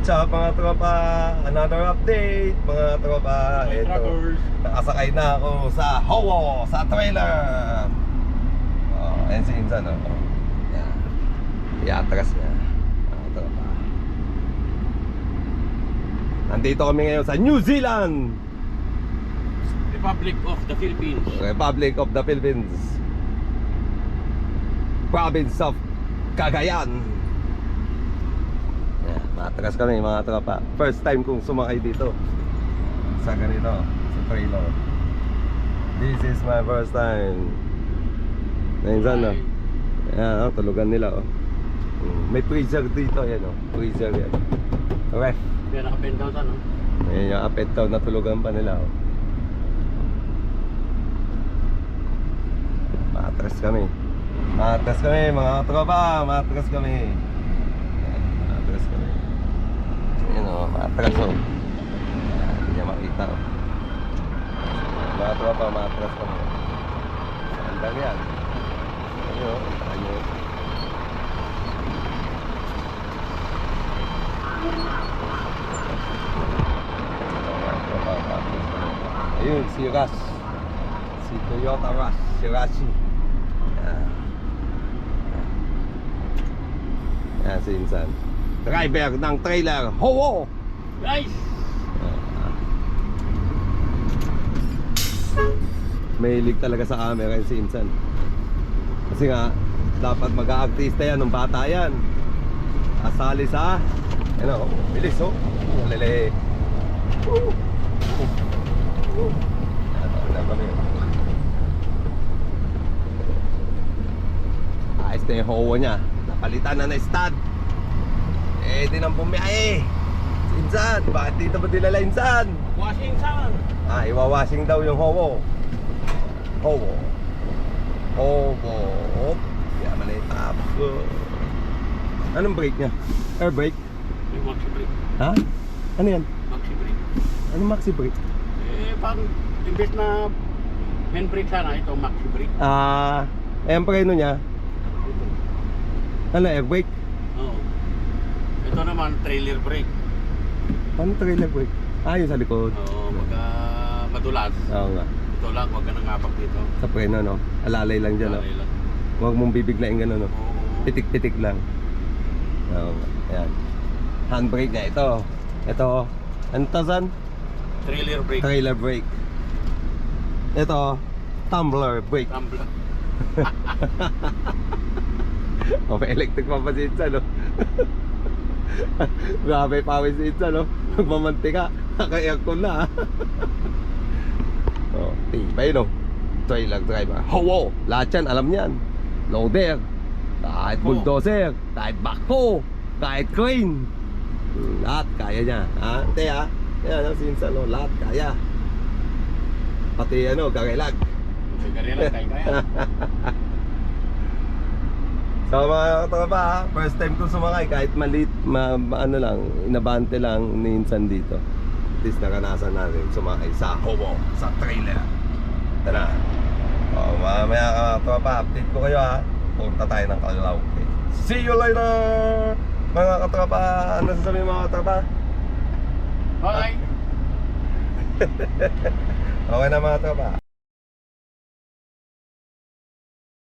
What's up mga tropa? Another update mga tropa. Ito, nakasakay na ako sa Howo, sa trailer. Ayan si Insan, yan. Iatras niya mga tropa. Nandito kami ngayon sa New Zealand, Republic of the Philippines. Republic of the Philippines, Province of Cagayan. Matras kami mga tropa. First time kong sumakay dito sa ganito, sa trailer. This is my first time. Nainsan, no? Ayan, tulugan nila, may freezer dito, yan, freezer yan. Ref. Kaya naka-pen down, no? Ayan yung up and down na tulugan pa nila, Matras kami. Matras kami mga tropa. Matras kami. Matras kami. Ayan, matras, hindi niya makita, mga tropa, matras kami. Sandang yan. Ayun, ayun. Ayun, si Rush. Si Toyota Rush. Si Rashi. Yan si Insan, driver ng trailer Howo. Guys! Mahilig talaga sa camera si Insan. Kasi nga dapat mag-aartista yan nung bata yan. Asali sa bilis, Lele. Ayos na yung Howo niya. Napalitan na stud. Di nang bumiyahe. Si Insan, bakit dito ba dinala Insan? Washing sun! Iwawashing daw yung Howo. Howo. Yaman na yung top. Anong brake niya? Air brake? Yung maxi brake. Ha? Ano yan? Maxi brake. Anong maxi brake? Pang imbes na handbrake sana, ito maxi brake. Ayan pa kayo niya. Ano, air brake? Oo. Ito naman, trailer brake. Paano trailer brake? Yung sa likod. Oo, madulas. Oo nga. Ito lang, huwag ka nang ngapak dito. Sa preno, alalay lang dyan, Alay lang. Huwag mong bibiglain gano'n, Oo. Pitik-pitik lang. Oo nga. Ayan. Handbrake na ito. Ito, ano to, San? Trailer brake. Trailer brake. Ito, tumbler brake. Tumbler. May electric pa pa si Insan, Grabe pawis si Insan, Nagmamantika. Naka-aircon na, tibay, Trailer driver Howo. Lahat yan, alam niyan. Loader, kahit bulldozer, kahit backhoe, kahit crane, lahat kaya niya. Ante, yan, si Insan, lahat kaya. Pati garilag. Garilag, kaya. So mga tropa, first time ko sumakay kahit maliit, lang, inabante lang ni Insan dito. At least naranasan natin sumakay sa Howo, sa trailer. Tara. Mamaya tropa, update ko kayo, punta tayo ng Calao. See you later! Mga katropa, ano sasabihin mga katropa? Bye! Okay na mga tropa.